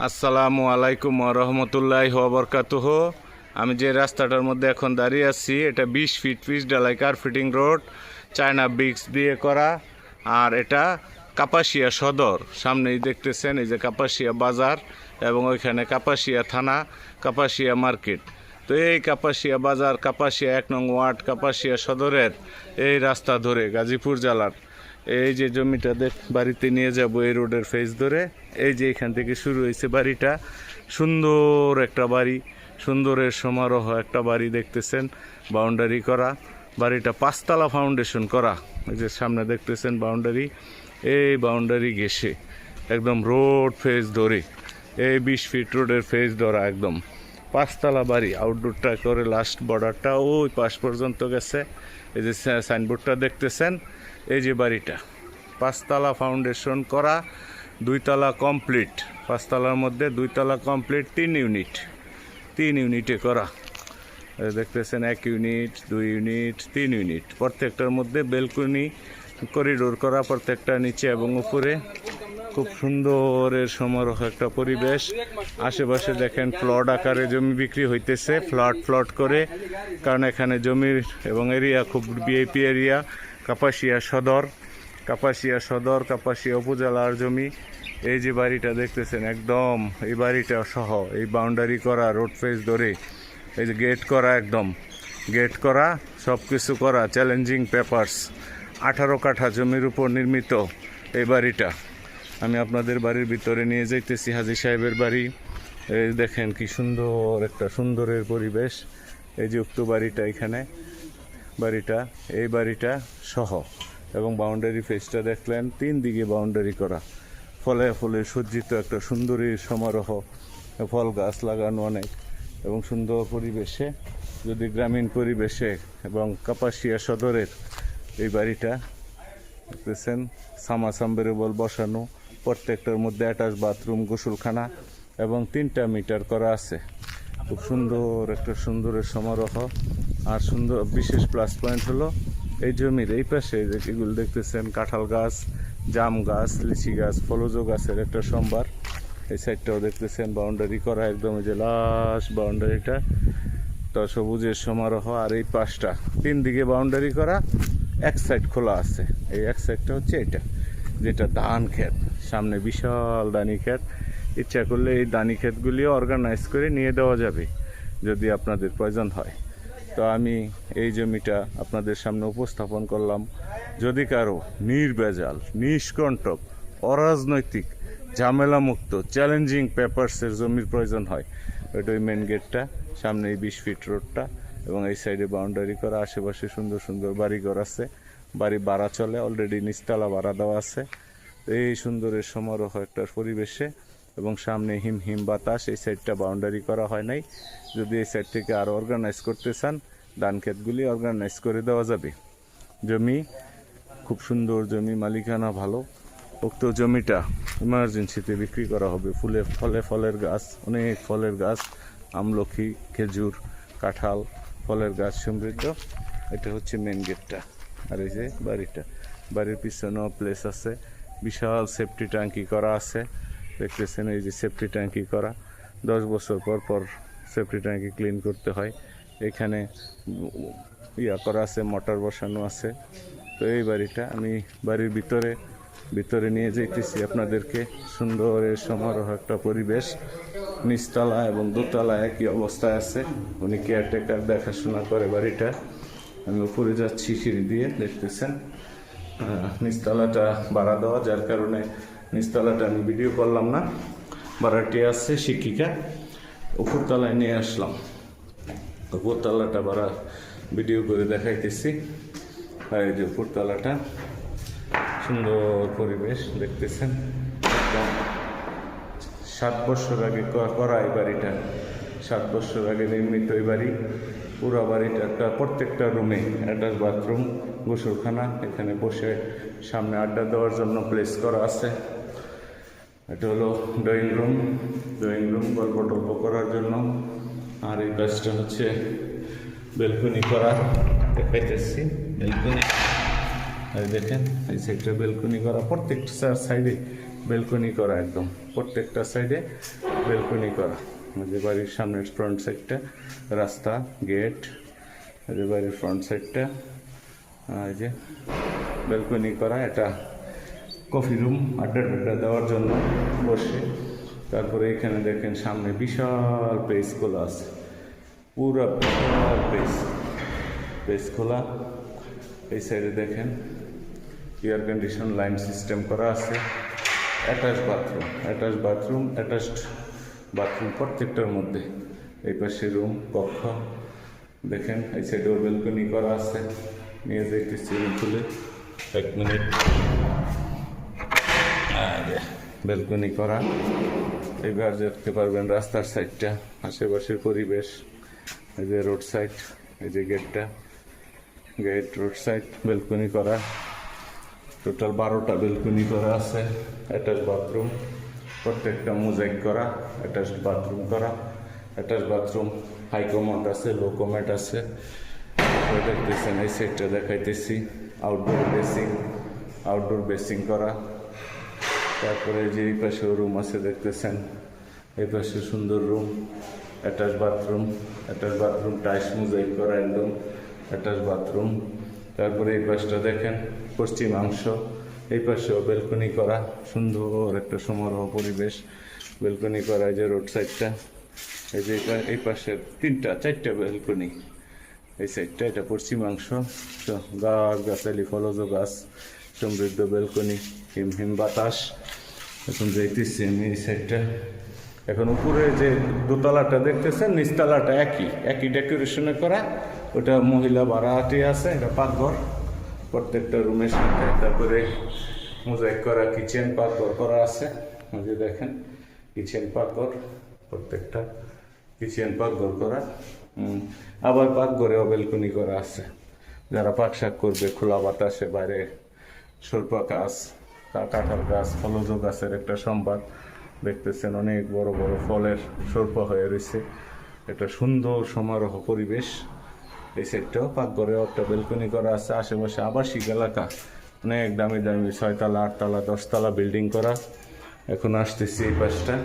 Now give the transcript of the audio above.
আসসালামু আলাইকুম রহমতুল্লাহি ওয়া বারাকাতুহু। আমি যে রাস্তাটার মধ্যে এখন দাঁড়িয়ে আছি এটা 20 ফিট পিচ ঢালাই কার্পেটিং রোড, চায়না ব্রিক্স দিয়ে করা। আর এটা কাপাসিয়া সদর, সামনেই দেখতেছেন এই যে কাপাসিয়া বাজার এবং ওইখানে কাপাসিয়া থানা, কাপাসিয়া মার্কেট। তো এই কাপাসিয়া বাজার, কাপাসিয়া 1 নং ওয়ার্ড, কাপাসিয়া সদরের এই রাস্তা ধরে গাজীপুর জেলার এই যে জমিটা বাড়িতে নিয়ে যাব এই রোডের ফেস ধরে। এই যে এখান থেকে শুরু হয়েছে বাড়িটা, সুন্দর একটা বাড়ি, সুন্দরের সমারোহ একটা বাড়ি দেখতেছেন, বাউন্ডারি করা বাড়িটা, 5 তলা ফাউন্ডেশন করা। এই যে সামনে দেখতেছেন বাউন্ডারি, এই বাউন্ডারি ঘেঁষে একদম রোড ফেস ধরে এই 20 ফিট রোডের ফেস ধরা একদম 5 তলা বাড়ি। আউটডোরটা করে লাস্ট বর্ডারটা ওই পাশ পর্যন্ত গেছে। এই যে সাইনবোর্ডটা দেখতেছেন, এই যে বাড়িটা 5 তলা ফাউন্ডেশন করা, 2 তলা কমপ্লিট। 5 তলার মধ্যে 2 তলা কমপ্লিট, 3 ইউনিটে করা। দেখতেছেন 1 ইউনিট, 2 ইউনিট, 3 ইউনিট, প্রত্যেকটার মধ্যে বেলকনি করিডোর করা, প্রত্যেকটা নিচে এবং উপরে। খুব সুন্দরের সমারোহ একটা পরিবেশ। আশেপাশে দেখেন প্লট আকারে জমি বিক্রি হইতেছে, ফ্লট করে, কারণ এখানে জমির এবং এরিয়া খুব ভিআইপি এরিয়া। কাপাসিয়া সদর, কাপাসিয়া উপজেলার জমি। এই যে বাড়িটা দেখতেছেন একদম, এই বাড়িটা সহ এই বাউন্ডারি করা, রোড ফেস ধরে, এই যে গেট করা, একদম গেট করা, সব কিছু করা, চ্যালেঞ্জিং পেপারস। 18 কাঠা জমির উপর নির্মিত এই বাড়িটা। আমি আপনাদের বাড়ির ভিতরে নিয়ে যাইতেছি, হাজী সাহেবের বাড়ি। এই দেখেন কি সুন্দর একটা সুন্দরের পরিবেশ। এই যে উক্ত বাড়িটা, এখানে বাড়িটা, এই বাড়িটা সহ এবং বাউন্ডারি ফেসটা দেখলেন, 3 দিকে বাউন্ডারি করা, ফলে সজ্জিত একটা সুন্দরীর সমারোহ, ফল গাছ লাগানো অনেক এবং সুন্দর পরিবেশে, যদি গ্রামীণ পরিবেশে। এবং কাপাসিয়া সদরের এই বাড়িটা দেখতেছেন, সামবেরেবল বসানো, প্রত্যেকটার মধ্যে অ্যাটাচ বাথরুম, গোসলখানা এবং 3টা মিটার করা আছে। খুব সুন্দর একটা সুন্দরের সমারোহ। আর সুন্দর বিশেষ প্লাস পয়েন্ট হলো এই জমির এই পাশে যেগুলো দেখতেছেন, কাঁঠাল গাছ, জাম গাছ, লিচি গাছ, ফলজ গাছের একটা সম্ভার। এই সাইডটাও দেখতেছেন বাউন্ডারি করা, একদম যে লাস্ট বাউন্ডারিটা তো সবুজের সমারোহ। আর এই পাশটা 3 দিকে বাউন্ডারি করা, এক সাইড খোলা আছে। এই এক সাইডটা হচ্ছে এটা, যেটা ধান ক্ষেত, সামনে বিশাল দানি ক্ষেত। ইচ্ছা করলে এই দানি ক্ষেতগুলিও অর্গানাইজ করে নিয়ে দেওয়া যাবে যদি আপনাদের প্রয়োজন হয়। তো আমি এই জমিটা আপনাদের সামনে উপস্থাপন করলাম। যদি কারো নির্ভেজাল, নিষ্কণ্টক, অরাজনৈতিক, ঝামেলামুক্ত, চ্যালেঞ্জিং পেপারসের জমির প্রয়োজন হয়, ওইটা ওই মেন গেটটা, সামনে এই 20 ফিট রোডটা এবং এই সাইডে বাউন্ডারি করা, আশেপাশে সুন্দর সুন্দর বাড়িঘর আছে, বাড়ি ভাড়া চলে, অলরেডি নিচতলা ভাড়া দেওয়া আছে। এই সুন্দরের সমারোহ একটা পরিবেশে এবং সামনে হিম বাতাস। এই সাইডটা বাউন্ডারি করা হয় নাই, যদি এই সাইড থেকে আরও অর্গানাইজ করতে চান, ধান ক্ষেতগুলি অর্গানাইজ করে দেওয়া যাবে। জমি খুব সুন্দর জমি, মালিকানা ভালো। উক্ত জমিটা ইমার্জেন্সিতে বিক্রি করা হবে। ফলের গাছ, অনেক ফলের গাছ, আমলকি, খেজুর, কাঁঠাল, ফলের গাছ সমৃদ্ধ। এটা হচ্ছে মেন গেটটা। আর এই যে বাড়িটা, বাড়ির পিছনেও প্লেস আছে, বিশাল সেফটি ট্যাঙ্কি করা আছে, দেখতেছেন এই যে সেফটি ট্যাঙ্কি করা। 10 বছর পর সেফটি ট্যাঙ্কি ক্লিন করতে হয়। এখানে করা আছে, মোটর বসানো আছে। তো এই বাড়িটা আমি বাড়ির ভিতরে নিয়ে যাইতেছি আপনাদেরকে। সুন্দরের সমারোহ একটা পরিবেশ, নিচতলা এবং দোতলা একই অবস্থায় আছে। উনি কেয়ারটেকার, দেখাশোনা করে বাড়িটা। আমি উপরে যাচ্ছি সিঁড়ি দিয়ে, দেখতেছেন নিচতলাটা ভাড়া দেওয়া, যার কারণে নিচতলাটা আমি ভিডিও করলাম না। ভাড়াটি আছে শিক্ষিকা, উপরতলায় নিয়ে আসলাম। উপরতলাটা ভাড়া ভিডিও করে দেখাইতেছি। আর এই যে উপরতলাটা, সুন্দর পরিবেশ দেখতেছেন। 7 বছর আগে করা এই বাড়িটা, 7 বছর আগে নির্মিত এই বাড়ি। পুরো বাড়িটা একটা, প্রত্যেকটা রুমে অ্যাটাচ বাথরুম, গোসলখানা, এখানে বসে সামনে আড্ডা দেওয়ার জন্য প্লেস করা আছে। এটা হলো ড্রয়িং রুম গল্প টল্প করার জন্য। আর এই কাজটা হচ্ছে বেলকনি করা, দেখাইতেছি বেলকনি। আর দেখেন এই সাইডটা বেলকনি করা, প্রত্যেকটা সাইডে বেলকনি করা একদম প্রত্যেকটা সাইডে বেলকনি করা। এই যে বাড়ির সামনের ফ্রন্ট সাইডটা রাস্তা গেট, এই যে বাড়ির ফ্রন্ট সাইডটা এই যে বেলকনি করা। এটা কফি রুম, আড্ডা টাড্ডা দেওয়ার জন্য বসে। তারপরে এখানে দেখেন সামনে বিশাল পেস খোলা আছে, পুরো বিশাল পেস খোলা। এই সাইডে দেখেন এয়ার কন্ডিশন লাইন সিস্টেম করা আছে। অ্যাটাচ বাথরুম প্রত্যেকটার মধ্যে। এই পাশে রুম কক্ষ দেখেন, এই সাইডেও বেলকনি করা আছে। নিয়ে দেখতেছি রুম খুলে 1 মিনিট। বেলকনি করা। এইবার দেখতে পারবেন রাস্তার সাইডটা, আশেপাশের পরিবেশ। এই যে রোড সাইড, এই যে গেট রোড সাইড বেলকনি করা। টোটাল 12টা বেলকনি করা আছে। অ্যাটাচ বাথরুম প্রত্যেকটা মোজাইক করা, অ্যাটাচ বাথরুম করা। অ্যাটাচ বাথরুম হাই কমোড আছে, লো কমোড আছে। দেখতেছেন এই সাইডটা দেখাইতেছি, আউটডোর বেসিং করা। তারপরে যে এই পাশে রুম আছে দেখতেছেন, এই পাশে সুন্দর room, attach bathroom tiles mosaic করা একদম অ্যাটাচ বাথরুম। তারপরে এই পাশটা দেখেন পশ্চিমাংশ, এই পাশেও বেলকনি করা, সুন্দর একটা সমারোহ পরিবেশ। বেলকনি করা, এই যে রোড সাইডটা, এই যে এই পাশে 4টা বেলকনি। এই সাইডটা এটা পশ্চিমাংশ, গাছালি ফলজ গাছ, সমৃদ্ধ বেলকনি, হিম বাতাস। এখন যাইতেছি আমি এই সাইডটা। এখন উপরে যে দোতলাটা দেখতেছেন, নিচতলাটা একই ডেকোরেশনে করা। ওটা মহিলা ভাড়াটি আছে, এটা পাকঘর প্রত্যেকটা রুমের সাথে। তারপরে মোজাইক করা কিচেন পাকঘর করা আছে। যে দেখেন কিচেন পাকঘর, প্রত্যেকটা কিচেন পাকঘর করা। আবার পাকঘরেও বেলকনি করা আছে। যারা পাক শাক করবে খোলা বাতাসে বাইরে, স্বল্প গাছ, কাঁঠাল গাছ, ফলজ গাছের একটা সম্ভার দেখতেছেন। অনেক বড় বড় ফলের স্বল্প হয়ে রয়েছে। একটা সুন্দর সমারোহ পরিবেশ। এই সাইডটাও পাকঘরেও একটা বেলকনি করা আছে। আশেপাশে আবাসিক এলাকা, অনেক দামি 6 তলা 8 তলা 10 তলা বিল্ডিং করা। এখন আসতেছি এই পাশটা।